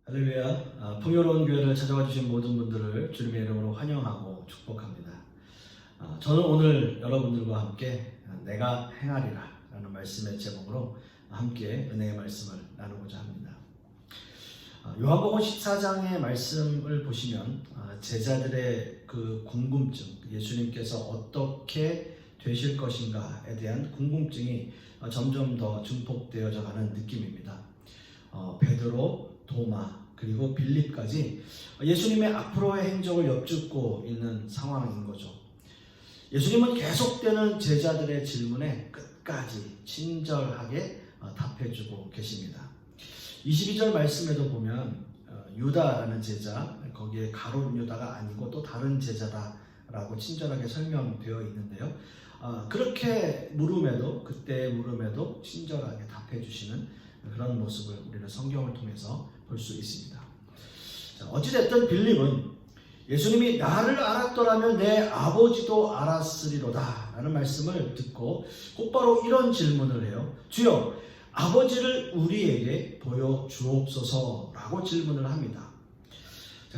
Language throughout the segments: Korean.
할렐루야. 풍요로운 교회를 찾아와 주신 모든 분들을 주님의 이름으로 환영하고 축복합니다. 저는 오늘 여러분들과 함께 내가 행하리라 라는 말씀의 제목으로 함께 은혜의 말씀을 나누고자 합니다. 요한복음 14장의 말씀을 보시면 제자들의 그 궁금증, 예수님께서 어떻게 되실 것인가에 대한 궁금증이 점점 더 증폭되어져 가는 느낌입니다. 베드로, 도마, 그리고 빌립까지 예수님의 앞으로의 행적을 엿듣고 있는 상황인 거죠. 예수님은 계속되는 제자들의 질문에 끝까지 친절하게 답해주고 계십니다. 22절 말씀에도 보면 유다라는 제자, 거기에 가룟 유다가 아니고 또 다른 제자다라고 친절하게 설명되어 있는데요. 그렇게 물음에도, 그때의 물음에도 친절하게 답해주시는 그런 모습을 우리는 성경을 통해서 볼 수 있습니다. 어찌됐든 빌립은 예수님이 나를 알았더라면 내 아버지도 알았으리로다 라는 말씀을 듣고 곧바로 이런 질문을 해요. 주여, 아버지를 우리에게 보여주옵소서 라고 질문을 합니다.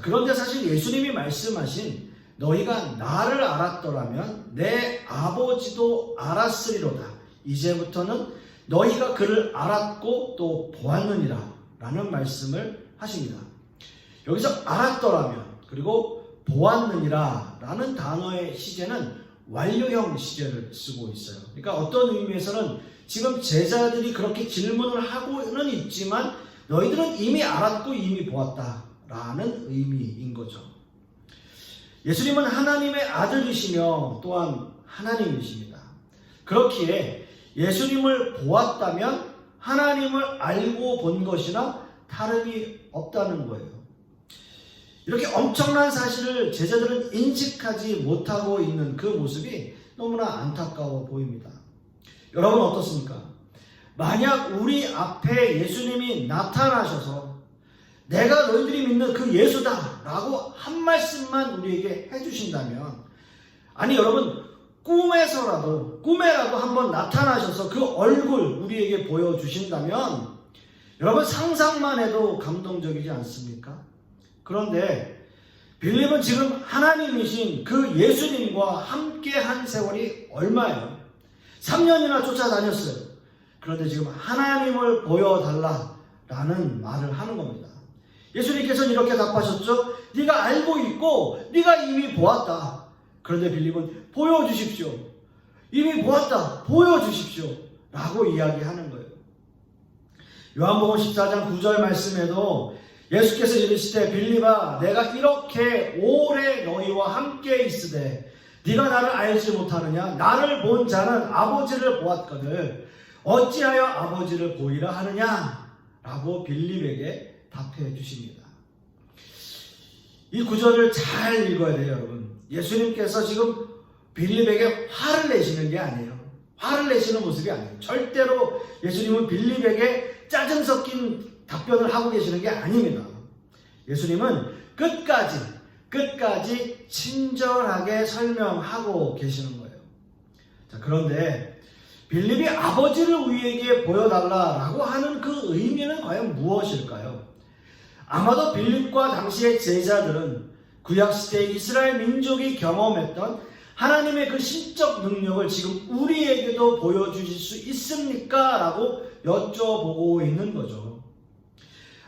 그런데 사실 예수님이 말씀하신 너희가 나를 알았더라면 내 아버지도 알았으리로다, 이제부터는 너희가 그를 알았고 또 보았느니라 라는 말씀을 하십니다. 여기서 알았더라면 그리고 보았느니라 라는 단어의 시제는 완료형 시제를 쓰고 있어요. 그러니까 어떤 의미에서는 지금 제자들이 그렇게 질문을 하고는 있지만 너희들은 이미 알았고 이미 보았다 라는 의미인 거죠. 예수님은 하나님의 아들이시며 또한 하나님이십니다. 그렇기에 예수님을 보았다면 하나님을 알고 본 것이나 다름이 없다는 거예요. 이렇게 엄청난 사실을 제자들은 인식하지 못하고 있는 그 모습이 너무나 안타까워 보입니다. 여러분 어떻습니까? 만약 우리 앞에 예수님이 나타나셔서 내가 너희들이 믿는 그 예수다 라고 한 말씀만 우리에게 해주신다면, 아니 여러분 꿈에라도 한번 나타나셔서 그 얼굴 우리에게 보여주신다면 여러분 상상만 해도 감동적이지 않습니까? 그런데 빌립은 지금 하나님이신 그 예수님과 함께한 세월이 얼마예요? 3년이나 쫓아다녔어요. 그런데 지금 하나님을 보여달라라는 말을 하는 겁니다. 예수님께서는 이렇게 답하셨죠. 네가 알고 있고 네가 이미 보았다. 그런데 빌립은 보여주십시오. 이미 보았다. 보여주십시오. 라고 이야기하는 거예요. 요한복음 14장 9절 말씀에도 예수께서 이르시되 빌립아, 내가 이렇게 오래 너희와 함께 있으되 네가 나를 알지 못하느냐? 나를 본 자는 아버지를 보았거늘 어찌하여 아버지를 보이라 하느냐? 라고 빌립에게 답해 주십니다. 이 구절을 잘 읽어야 돼요, 여러분. 예수님께서 지금 빌립에게 화를 내시는 게 아니에요. 화를 내시는 모습이 아니에요. 절대로 예수님은 빌립에게 짜증 섞인 답변을 하고 계시는 게 아닙니다. 예수님은 끝까지 친절하게 설명하고 계시는 거예요. 자, 그런데 빌립이 아버지를 우리에게 보여달라라고 하는 그 의미는 과연 무엇일까요? 아마도 빌립과 당시의 제자들은 구약시대 이스라엘 민족이 경험했던 하나님의 그 신적 능력을 지금 우리에게도 보여주실 수 있습니까? 라고 여쭤보고 있는 거죠.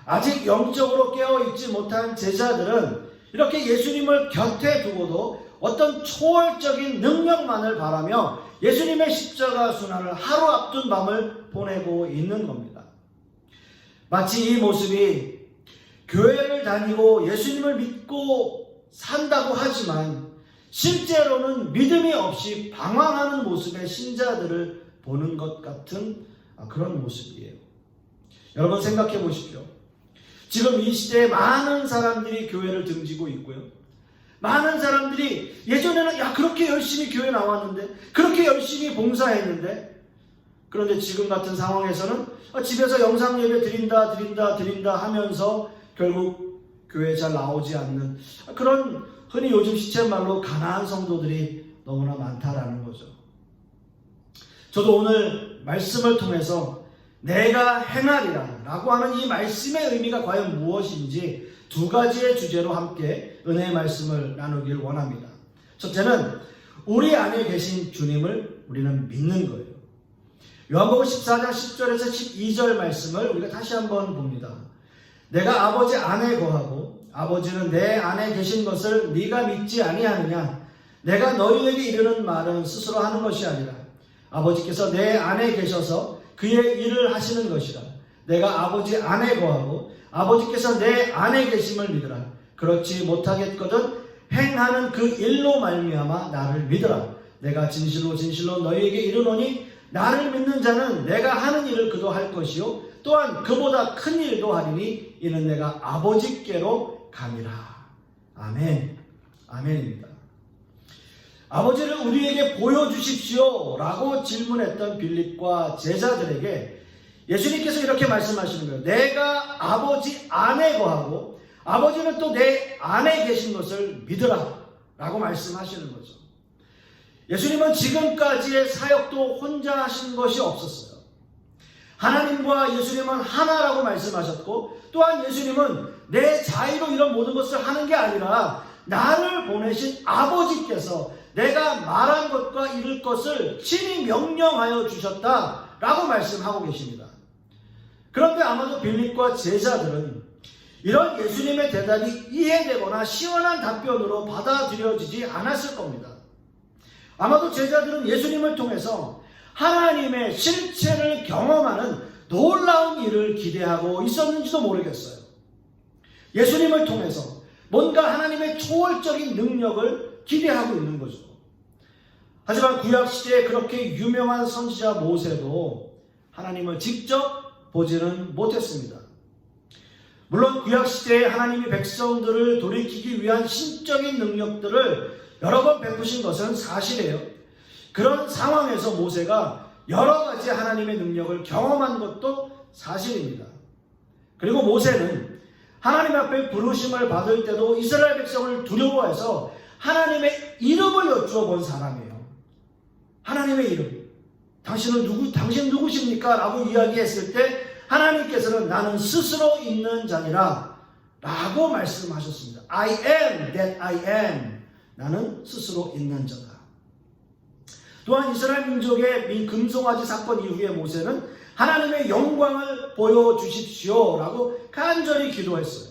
아직 영적으로 깨어있지 못한 제자들은 이렇게 예수님을 곁에 두고도 어떤 초월적인 능력만을 바라며 예수님의 십자가 순환을 하루 앞둔 밤을 보내고 있는 겁니다. 마치 이 모습이 교회를 다니고 예수님을 믿고 산다고 하지만 실제로는 믿음이 없이 방황하는 모습의 신자들을 보는 것 같은 그런 모습이에요. 여러분 생각해 보십시오. 지금 이 시대에 많은 사람들이 교회를 등지고 있고요. 많은 사람들이 예전에는 그렇게 열심히 교회 나왔는데, 그렇게 열심히 봉사했는데, 그런데 지금 같은 상황에서는 집에서 영상 예배 드린다 하면서 결국 교회에 잘 나오지 않는 그런, 흔히 요즘 시쳇말로 가난한 성도들이 너무나 많다라는 거죠. 저도 오늘 말씀을 통해서 내가 행하리라 라고 하는 이 말씀의 의미가 과연 무엇인지 두 가지의 주제로 함께 은혜의 말씀을 나누길 원합니다. 첫째는 우리 안에 계신 주님을 우리는 믿는 거예요. 요한복음 14장 10절에서 12절 말씀을 우리가 다시 한번 봅니다. 내가 아버지 안에 거하고 아버지는 내 안에 계신 것을 네가 믿지 아니하느냐? 내가 너희에게 이르는 말은 스스로 하는 것이 아니라 아버지께서 내 안에 계셔서 그의 일을 하시는 것이라. 내가 아버지 안에 거하고 아버지께서 내 안에 계심을 믿으라. 그렇지 못하겠거든 행하는 그 일로 말미암아 나를 믿으라. 내가 진실로 진실로 너희에게 이르노니 나를 믿는 자는 내가 하는 일을 그도 할 것이요 또한 그보다 큰 일도 하리니 이는 내가 아버지께로 감이라. 아멘. 아멘입니다. 아버지를 우리에게 보여주십시오 라고 질문했던 빌립과 제자들에게 예수님께서 이렇게 말씀하시는 거예요. 내가 아버지 안에 거하고 아버지는 또 내 안에 계신 것을 믿으라 라고 말씀하시는 거죠. 예수님은 지금까지의 사역도 혼자 하신 것이 없었어요. 하나님과 예수님은 하나라고 말씀하셨고 또한 예수님은 내 자의로 이런 모든 것을 하는 게 아니라 나를 보내신 아버지께서 내가 말한 것과 이룰 것을 친히 명령하여 주셨다라고 말씀하고 계십니다. 그런데 아마도 빌립과 제자들은 이런 예수님의 대답이 이해되거나 시원한 답변으로 받아들여지지 않았을 겁니다. 아마도 제자들은 예수님을 통해서 하나님의 실체를 경험하는 놀라운 일을 기대하고 있었는지도 모르겠어요. 예수님을 통해서 뭔가 하나님의 초월적인 능력을 기대하고 있는 거죠. 하지만 구약시대에 그렇게 유명한 선지자 모세도 하나님을 직접 보지는 못했습니다. 물론 구약시대에 하나님이 백성들을 돌이키기 위한 신적인 능력들을 여러 번 베푸신 것은 사실이에요. 그런 상황에서 모세가 여러 가지 하나님의 능력을 경험한 것도 사실입니다. 그리고 모세는 하나님 앞에 부르심을 받을 때도 이스라엘 백성을 두려워해서 하나님의 이름을 여쭈어 본 사람이에요. 하나님의 이름. 당신 누구십니까? 라고 이야기했을 때 하나님께서는 나는 스스로 있는 자니라 라고 말씀하셨습니다. I am that I am. 나는 스스로 있는 자다. 또한 이스라엘 민족의 금송아지 사건 이후에 모세는 하나님의 영광을 보여주십시오 라고 간절히 기도했어요.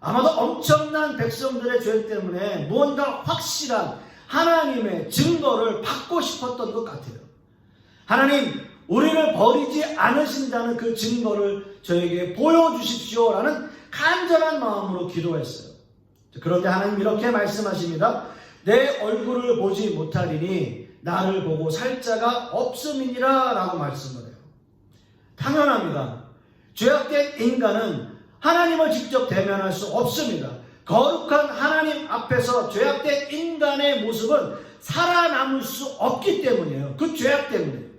아마도 엄청난 백성들의 죄 때문에 무언가 확실한 하나님의 증거를 받고 싶었던 것 같아요. 하나님, 우리를 버리지 않으신다는 그 증거를 저에게 보여주십시오 라는 간절한 마음으로 기도했어요. 그런데 하나님 이렇게 말씀하십니다. 내 얼굴을 보지 못하리니 나를 보고 살 자가 없음이니라 라고 말씀을 해요. 당연합니다. 죄악된 인간은 하나님을 직접 대면할 수 없습니다. 거룩한 하나님 앞에서 죄악된 인간의 모습은 살아남을 수 없기 때문이에요. 그 죄악 때문에.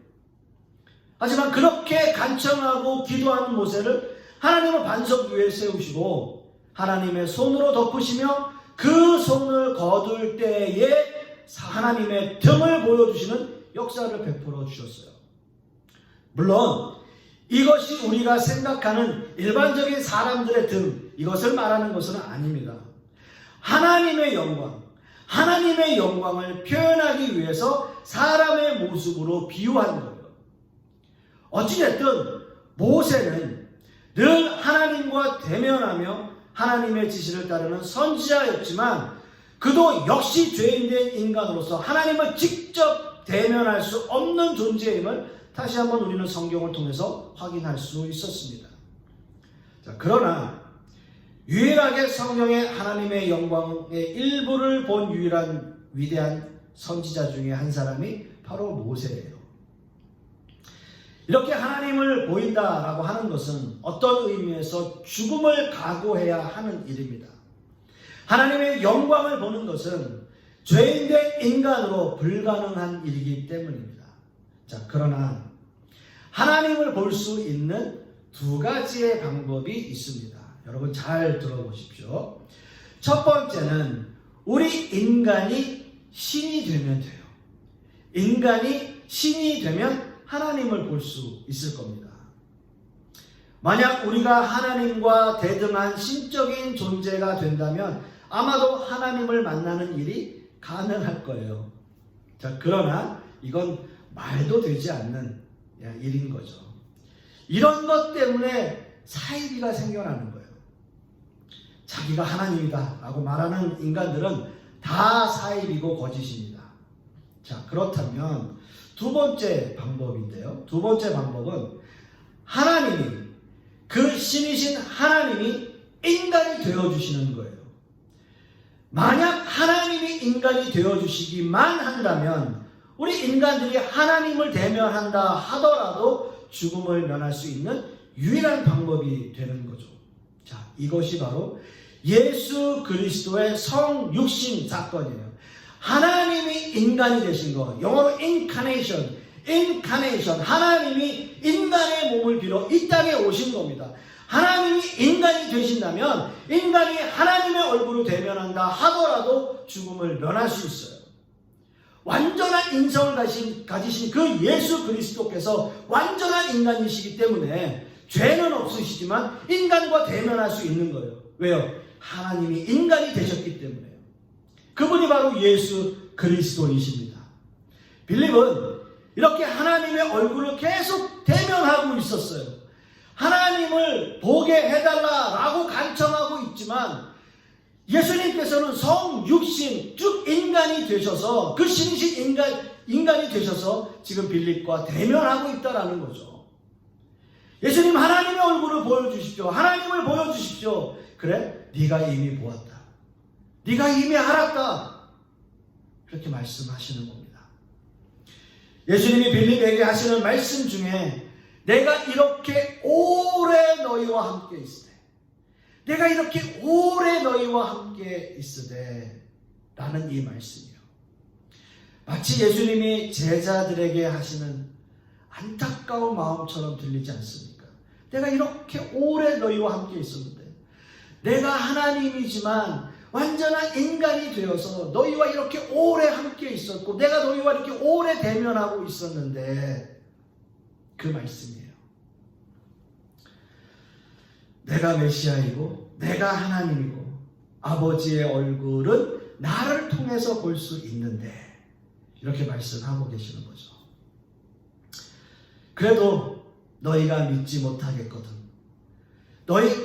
하지만 그렇게 간청하고 기도하는 모세를 하나님은 반석 위에 세우시고 하나님의 손으로 덮으시며 그 손을 거둘 때에 하나님의 등을 보여주시는 역사를 베풀어 주셨어요. 물론 이것이 우리가 생각하는 일반적인 사람들의 등, 이것을 말하는 것은 아닙니다. 하나님의 영광을 표현하기 위해서 사람의 모습으로 비유한 거예요. 어찌됐든 모세는 늘 하나님과 대면하며 하나님의 지시를 따르는 선지자였지만 그도 역시 죄인된 인간으로서 하나님을 직접 대면할 수 없는 존재임을 다시 한번 우리는 성경을 통해서 확인할 수 있었습니다. 자, 그러나 유일하게 성경에 하나님의 영광의 일부를 본 유일한 위대한 선지자 중에 한 사람이 바로 모세예요. 이렇게 하나님을 보인다라고 하는 것은 어떤 의미에서 죽음을 각오해야 하는 일입니다. 하나님의 영광을 보는 것은 죄인된 인간으로 불가능한 일이기 때문입니다. 자, 그러나 하나님을 볼 수 있는 두 가지의 방법이 있습니다. 여러분 잘 들어보십시오. 첫 번째는 우리 인간이 신이 되면 돼요. 인간이 신이 되면 하나님을 볼 수 있을 겁니다. 만약 우리가 하나님과 대등한 신적인 존재가 된다면 아마도 하나님을 만나는 일이 가능할 거예요. 자, 그러나 이건 말도 되지 않는 일인 거죠. 이런 것 때문에 사이비가 생겨나는 거예요. 자기가 하나님이다 라고 말하는 인간들은 다 사이비고 거짓입니다. 자, 그렇다면 두 번째 방법인데요. 두 번째 방법은 하나님이, 그 신이신 하나님이 인간이 되어주시는 거예요. 만약 하나님이 인간이 되어주시기만 한다면 우리 인간들이 하나님을 대면한다 하더라도 죽음을 면할 수 있는 유일한 방법이 되는 거죠. 자, 이것이 바로 예수 그리스도의 성육신 사건이에요. 하나님이 인간이 되신 거, 영어로 incarnation. 하나님이 인간의 몸을 빌어 이 땅에 오신 겁니다. 하나님이 인간이 되신다면 인간이 하나님의 얼굴을 대면한다 하더라도 죽음을 면할 수 있어요. 완전한 인성을 가지신 그 예수 그리스도께서 완전한 인간이시기 때문에 죄는 없으시지만 인간과 대면할 수 있는 거예요. 왜요? 하나님이 인간이 되셨기 때문에요. 그분이 바로 예수 그리스도이십니다. 빌립은 이렇게 하나님의 얼굴을 계속 대면하고 있었어요. 하나님을 보게 해달라라고 간청하고 있지만 예수님께서는 성육신, 쭉 인간이 되셔서, 그 신이신 인간이 되셔서 지금 빌립과 대면하고 있다라는 거죠. 예수님, 하나님의 얼굴을 보여주십시오. 하나님을 보여주십시오. 그래? 네가 이미 보았다. 네가 이미 알았다. 그렇게 말씀하시는 겁니다. 예수님이 빌립에게 하시는 말씀 중에 내가 이렇게 오래 너희와 함께 있으되, 내가 이렇게 오래 너희와 함께 있으되 라는 이 말씀이요. 마치 예수님이 제자들에게 하시는 안타까운 마음처럼 들리지 않습니까? 내가 이렇게 오래 너희와 함께 있었는데, 내가 하나님이지만 완전한 인간이 되어서 너희와 이렇게 오래 함께 있었고, 내가 너희와 이렇게 오래 대면하고 있었는데, 그 말씀이에요. 내가 메시아이고 내가 하나님이고 아버지의 얼굴은 나를 통해서 볼 수 있는데, 이렇게 말씀하고 계시는 거죠. 그래도 너희가 믿지 못하겠거든.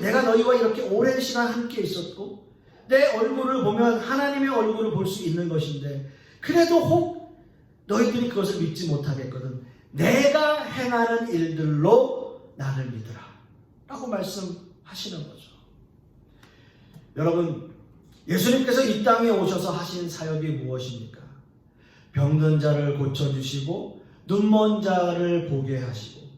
내가 너희와 이렇게 오랜 시간 함께 있었고 내 얼굴을 보면 하나님의 얼굴을 볼 수 있는 것인데, 그래도 혹 너희들이 그것을 믿지 못하겠거든. 내가 행하는 일들로 나를 믿으라 라고 말씀하시는 거죠. 여러분, 예수님께서 이 땅에 오셔서 하신 사역이 무엇입니까? 병든 자를 고쳐주시고 눈먼 자를 보게 하시고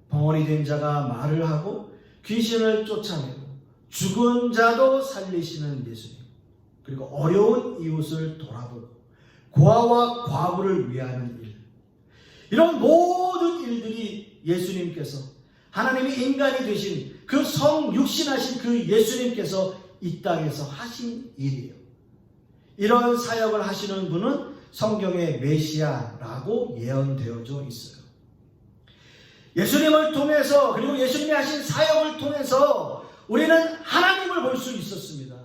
벙어리 된 자가 말을 하고 귀신을 쫓아내고 죽은 자도 살리시는 예수님, 그리고 어려운 이웃을 돌아보고 고아와 과부를 위하는 일, 이런 모든 일들이 예수님께서, 하나님이 인간이 되신 그 성육신하신 그 예수님께서 이 땅에서 하신 일이에요. 이런 사역을 하시는 분은 성경의 메시아라고 예언되어져 있어요. 예수님을 통해서, 그리고 예수님이 하신 사역을 통해서 우리는 하나님을 볼 수 있었습니다.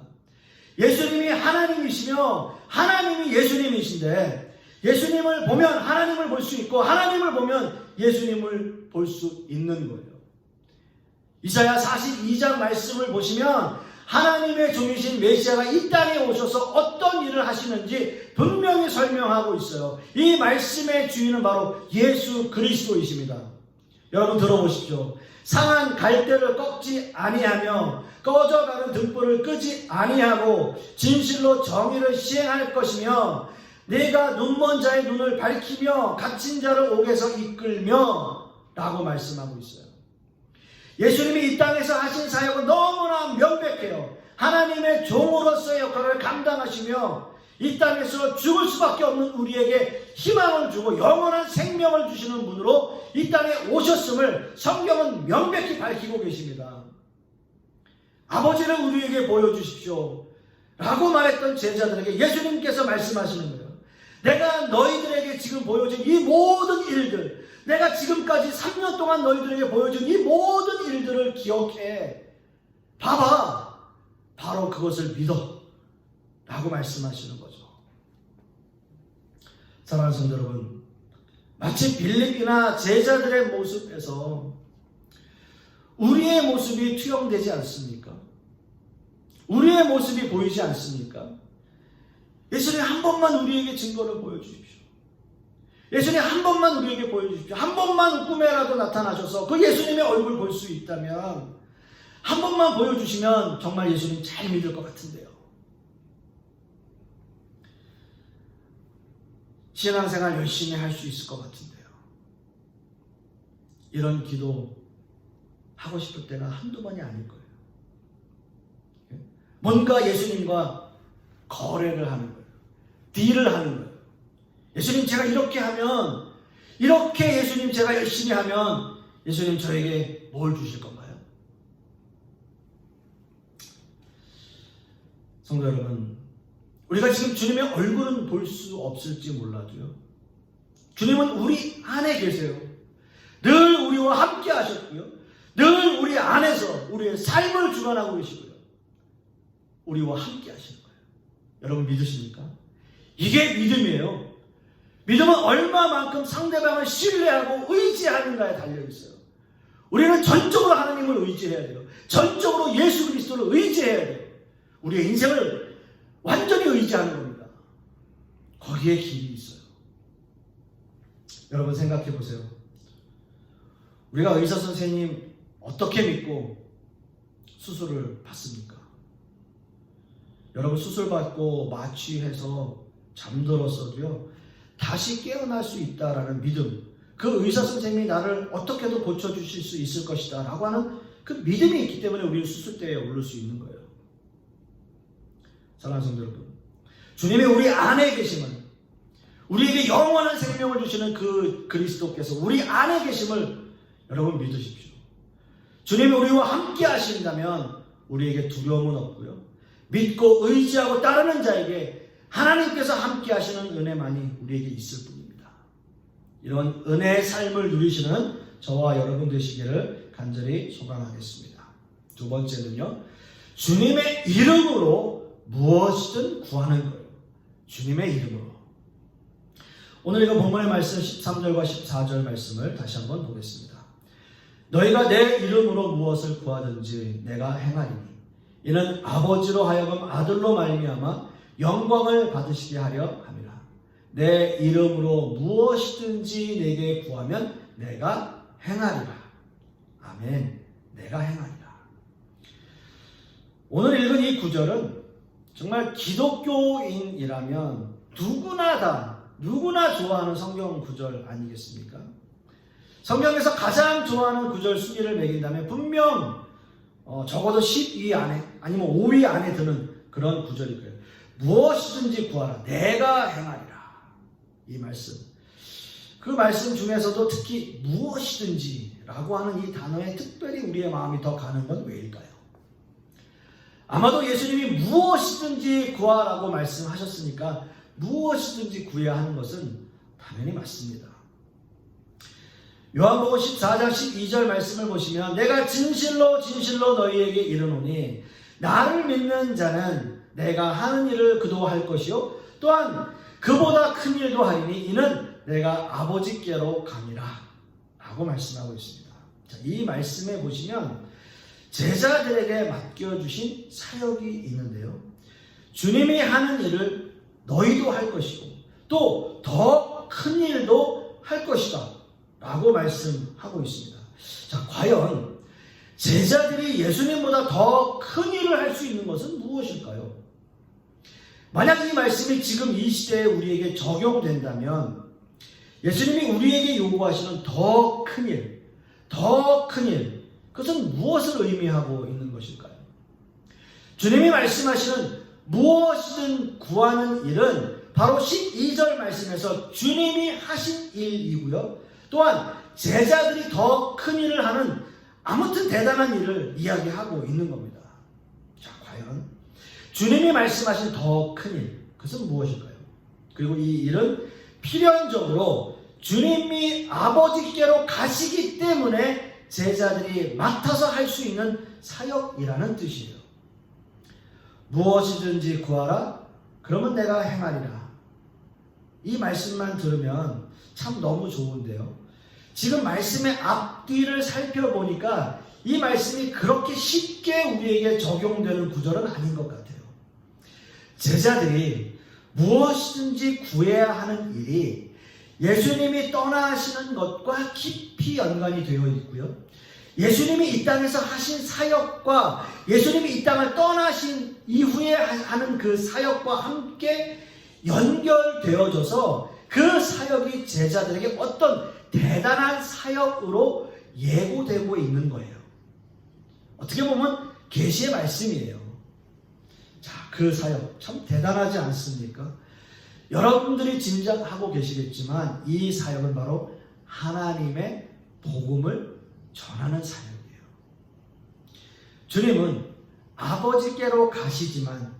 예수님이 하나님이시며 하나님이 예수님이신데, 예수님을 보면 하나님을 볼 수 있고 하나님을 보면 예수님을 볼 수 있는 거예요. 이사야 42장 말씀을 보시면 하나님의 종이신 메시아가 이 땅에 오셔서 어떤 일을 하시는지 분명히 설명하고 있어요. 이 말씀의 주인은 바로 예수 그리스도이십니다. 여러분 들어보십시오. 상한 갈대를 꺾지 아니하며 꺼져가는 등불을 끄지 아니하고 진실로 정의를 시행할 것이며, 내가 눈먼 자의 눈을 밝히며 갇힌 자를 옥에서 이끌며 라고 말씀하고 있어요. 예수님이 이 땅에서 하신 사역은 너무나 명백해요. 하나님의 종으로서의 역할을 감당하시며 이 땅에서 죽을 수밖에 없는 우리에게 희망을 주고 영원한 생명을 주시는 분으로 이 땅에 오셨음을 성경은 명백히 밝히고 계십니다. 아버지를 우리에게 보여주십시오 라고 말했던 제자들에게 예수님께서 말씀하시는 거예요. 내가 너희들에게 지금 보여준 이 모든 일들, 내가 지금까지 3년 동안 너희들에게 보여준 이 모든 일들을 기억해. 봐봐. 바로 그것을 믿어. 라고 말씀하시는 거죠. 사랑하는 성도 여러분, 마치 빌립이나 제자들의 모습에서 우리의 모습이 투영되지 않습니까? 우리의 모습이 보이지 않습니까? 예수님 한 번만 우리에게 증거를 보여주십시오. 예수님 한 번만 우리에게 보여주십시오. 한 번만 꿈에라도 나타나셔서 그 예수님의 얼굴 볼 수 있다면, 한 번만 보여주시면 정말 예수님 잘 믿을 것 같은데요. 신앙생활 열심히 할 수 있을 것 같은데요. 이런 기도 하고 싶을 때가 한두 번이 아닐 거예요. 뭔가 예수님과 거래를 하는 거예요. 딜을 하는 거예요. 예수님 제가 이렇게 하면, 이렇게 예수님 제가 열심히 하면 예수님 저에게 뭘 주실 건가요? 성도 여러분, 우리가 지금 주님의 얼굴은 볼 수 없을지 몰라도요, 주님은 우리 안에 계세요. 늘 우리와 함께 하셨고요, 늘 우리 안에서 우리의 삶을 주관하고 계시고요, 우리와 함께 하시는 거예요. 여러분 믿으십니까? 이게 믿음이에요. 믿음은 얼마만큼 상대방을 신뢰하고 의지하는가에 달려있어요. 우리는 전적으로 하나님을 의지해야 돼요. 전적으로 예수 그리스도를 의지해야 돼요. 우리의 인생을 완전히 의지하는 겁니다. 거기에 길이 있어요. 여러분 생각해 보세요. 우리가 의사 선생님 어떻게 믿고 수술을 받습니까? 여러분 수술 받고 마취해서 잠들었어도요, 다시 깨어날 수 있다라는 믿음, 그 의사 선생님이 나를 어떻게든 고쳐주실 수 있을 것이다 라고 하는 그 믿음이 있기 때문에 우리는 수술대에 오를 수 있는 거예요. 사랑하는 성도 여러분, 주님이 우리 안에 계심은, 우리에게 영원한 생명을 주시는 그 그리스도께서 우리 안에 계심을 여러분 믿으십시오. 주님이 우리와 함께 하신다면 우리에게 두려움은 없고요, 믿고 의지하고 따르는 자에게 하나님께서 함께 하시는 은혜만이 우리에게 있을 뿐입니다. 이런 은혜의 삶을 누리시는 저와 여러분 되시기를 간절히 소망하겠습니다. 두 번째는요, 주님의 이름으로 무엇이든 구하는 거예요. 주님의 이름으로. 오늘 이거 본문의 말씀 13절과 14절 말씀을 다시 한번 보겠습니다. 너희가 내 이름으로 무엇을 구하든지 내가 행하리니 이는 아버지로 하여금 아들로 말미암아 영광을 받으시게 하려 함이라. 내 이름으로 무엇이든지 내게 구하면 내가 행하리라. 아멘. 내가 행하리라. 오늘 읽은 이 구절은 정말 기독교인이라면 누구나 좋아하는 성경 구절 아니겠습니까? 성경에서 가장 좋아하는 구절 순위를 매긴다면 분명 적어도 10위 안에 아니면 5위 안에 드는 그런 구절일 거예요. 무엇이든지 구하라. 내가 행하리라. 이 말씀. 그 말씀 중에서도 특히 무엇이든지 라고 하는 이 단어에 특별히 우리의 마음이 더 가는 건 왜일까요? 아마도 예수님이 무엇이든지 구하라고 말씀하셨으니까 무엇이든지 구해야 하는 것은 당연히 맞습니다. 요한복음 14장 12절 말씀을 보시면 내가 진실로 너희에게 이르노니 나를 믿는 자는 내가 하는 일을 그도 할 것이요 또한 그보다 큰 일도 하리니 이는 내가 아버지께로 가니라 라고 말씀하고 있습니다. 자, 이 말씀에 보시면 제자들에게 맡겨주신 사역이 있는데요, 주님이 하는 일을 너희도 할 것이고 또 더 큰 일도 할 것이다 라고 말씀하고 있습니다. 자, 과연 제자들이 예수님보다 더 큰 일을 할 수 있는 것은 무엇일까요? 만약 이 말씀이 지금 이 시대에 우리에게 적용된다면 예수님이 우리에게 요구하시는 더 큰 일, 그것은 무엇을 의미하고 있는 것일까요? 주님이 말씀하시는 무엇이든 구하는 일은 바로 12절 말씀에서 주님이 하신 일이고요, 또한 제자들이 더 큰 일을 하는 아무튼 대단한 일을 이야기하고 있는 겁니다. 자, 과연 주님이 말씀하신 더 큰 일, 그것은 무엇일까요? 그리고 이 일은 필연적으로 주님이 아버지께로 가시기 때문에 제자들이 맡아서 할 수 있는 사역이라는 뜻이에요. 무엇이든지 구하라, 그러면 내가 행하리라. 이 말씀만 들으면 참 너무 좋은데요. 지금 말씀의 앞뒤를 살펴보니까 이 말씀이 그렇게 쉽게 우리에게 적용되는 구절은 아닌 것 같아요. 제자들이 무엇이든지 구해야 하는 일이 예수님이 떠나시는 것과 깊이 연관이 되어 있고요. 예수님이 이 땅에서 하신 사역과 예수님이 이 땅을 떠나신 이후에 하는 그 사역과 함께 연결되어져서 그 사역이 제자들에게 어떤 대단한 사역으로 예고되고 있는 거예요. 어떻게 보면 계시의 말씀이에요. 자, 그 사역 참 대단하지 않습니까? 여러분들이 짐작하고 계시겠지만 이 사역은 바로 하나님의 복음을 전하는 사역이에요. 주님은 아버지께로 가시지만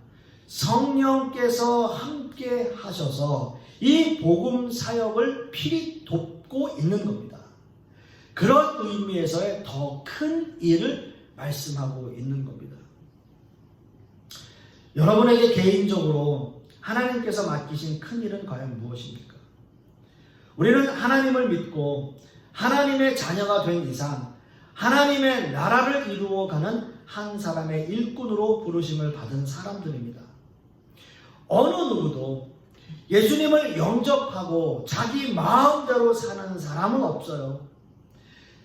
성령께서 함께 하셔서 이 복음 사역을 필히 돕고 있는 겁니다. 그런 의미에서의 더 큰 일을 말씀하고 있는 겁니다. 여러분에게 개인적으로 하나님께서 맡기신 큰 일은 과연 무엇입니까? 우리는 하나님을 믿고 하나님의 자녀가 된 이상 하나님의 나라를 이루어가는 한 사람의 일꾼으로 부르심을 받은 사람들입니다. 어느 누구도 예수님을 영접하고 자기 마음대로 사는 사람은 없어요.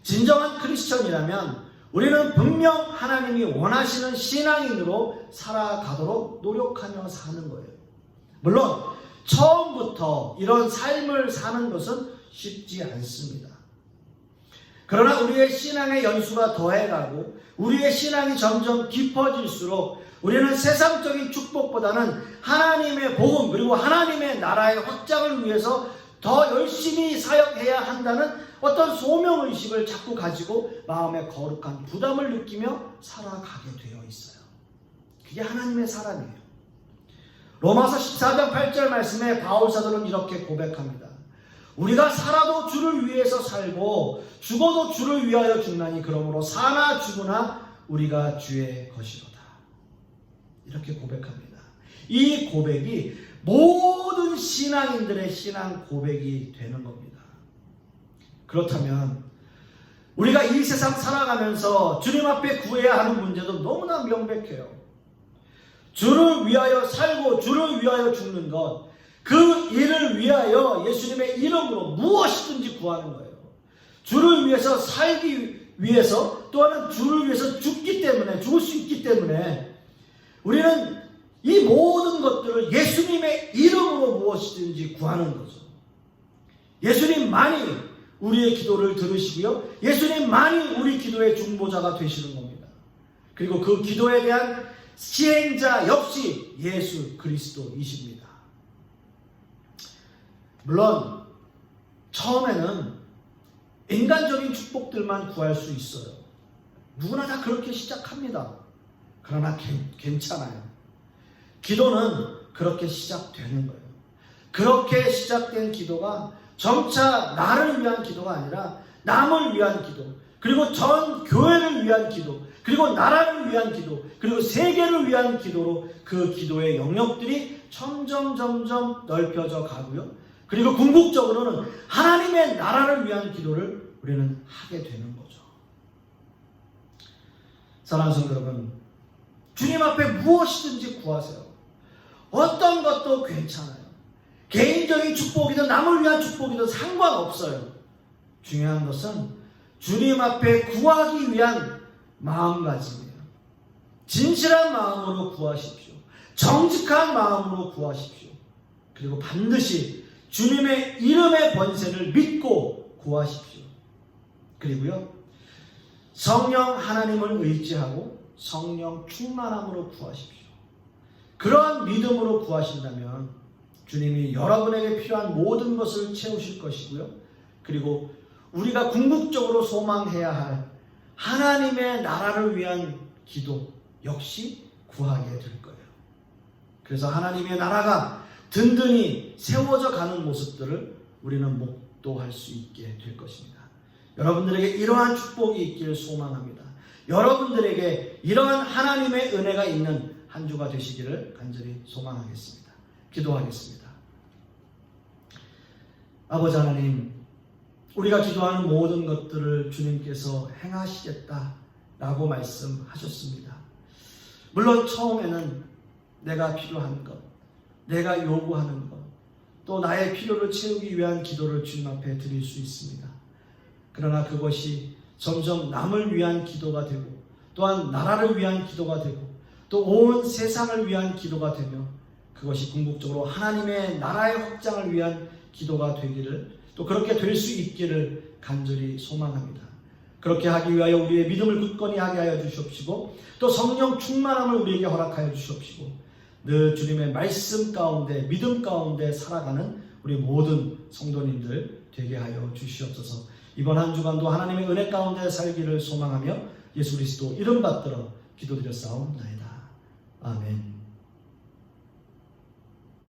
진정한 크리스천이라면 우리는 분명 하나님이 원하시는 신앙인으로 살아가도록 노력하며 사는 거예요. 물론 처음부터 이런 삶을 사는 것은 쉽지 않습니다. 그러나 우리의 신앙의 연수가 더해가고 우리의 신앙이 점점 깊어질수록 우리는 세상적인 축복보다는 하나님의 복음 그리고 하나님의 나라의 확장을 위해서 더 열심히 사역해야 한다는 어떤 소명의식을 자꾸 가지고 마음에 거룩한 부담을 느끼며 살아가게 되어 있어요. 그게 하나님의 사람이에요. 로마서 14장 8절 말씀에 바울사도는 이렇게 고백합니다. 우리가 살아도 주를 위해서 살고 죽어도 주를 위하여 죽나니 그러므로 사나 죽으나 우리가 주의 것이로다. 이렇게 고백합니다. 이 고백이 모든 신앙인들의 신앙 고백이 되는 겁니다. 그렇다면 우리가 이 세상 살아가면서 주님 앞에 구해야 하는 문제도 너무나 명백해요. 주를 위하여 살고 주를 위하여 죽는 것, 그 일을 위하여 예수님의 이름으로 무엇이든지 구하는 거예요. 주를 위해서 살기 위해서 또한 주를 위해서 죽기 때문에 죽을 수 있기 때문에 우리는 이 모든 것들을 예수님의 이름으로 무엇이든지 구하는 거죠. 예수님만이 우리의 기도를 들으시고요. 예수님만이 우리 기도의 중보자가 되시는 겁니다. 그리고 그 기도에 대한 시행자 역시 예수 그리스도이십니다. 물론 처음에는 인간적인 축복들만 구할 수 있어요. 누구나 다 그렇게 시작합니다. 그러나 괜찮아요. 기도는 그렇게 시작되는 거예요. 그렇게 시작된 기도가 점차 나를 위한 기도가 아니라 남을 위한 기도, 그리고 전 교회를 위한 기도, 그리고 나라를 위한 기도, 그리고 세계를 위한 기도로 그 기도의 영역들이 점점 넓혀져 가고요. 그리고 궁극적으로는 하나님의 나라를 위한 기도를 우리는 하게 되는 거죠. 사랑하는 성도 여러분, 주님 앞에 무엇이든지 구하세요. 어떤 것도 괜찮아요. 개인적인 축복이든 남을 위한 축복이든 상관없어요. 중요한 것은 주님 앞에 구하기 위한 마음가짐이에요. 진실한 마음으로 구하십시오. 정직한 마음으로 구하십시오. 그리고 반드시 주님의 이름의 권세를 믿고 구하십시오. 그리고요, 성령 하나님을 의지하고 성령 충만함으로 구하십시오. 그러한 믿음으로 구하신다면 주님이 여러분에게 필요한 모든 것을 채우실 것이고요. 그리고 우리가 궁극적으로 소망해야 할 하나님의 나라를 위한 기도 역시 구하게 될 거예요. 그래서 하나님의 나라가 든든히 세워져 가는 모습들을 우리는 목도할 수 있게 될 것입니다. 여러분들에게 이러한 축복이 있기를 소망합니다. 여러분들에게 이러한 하나님의 은혜가 있는 한 주가 되시기를 간절히 소망하겠습니다. 기도하겠습니다. 아버지 하나님, 우리가 기도하는 모든 것들을 주님께서 행하시겠다라고 말씀하셨습니다. 물론 처음에는 내가 필요한 것, 내가 요구하는 것, 또 나의 필요를 채우기 위한 기도를 주님 앞에 드릴 수 있습니다. 그러나 그것이 점점 남을 위한 기도가 되고, 또한 나라를 위한 기도가 되고, 또 온 세상을 위한 기도가 되며, 그것이 궁극적으로 하나님의 나라의 확장을 위한 기도가 되기를, 또 그렇게 될 수 있기를 간절히 소망합니다. 그렇게 하기 위하여 우리의 믿음을 굳건히 하게 하여 주시옵시고, 또 성령 충만함을 우리에게 허락하여 주시옵시고, 늘 주님의 말씀 가운데, 믿음 가운데 살아가는 우리 모든 성도님들 되게 하여 주시옵소서. 이번 한 주간도 하나님의 은혜 가운데 살기를 소망하며 예수 그리스도 이름 받들어 기도드렸사옵나이다.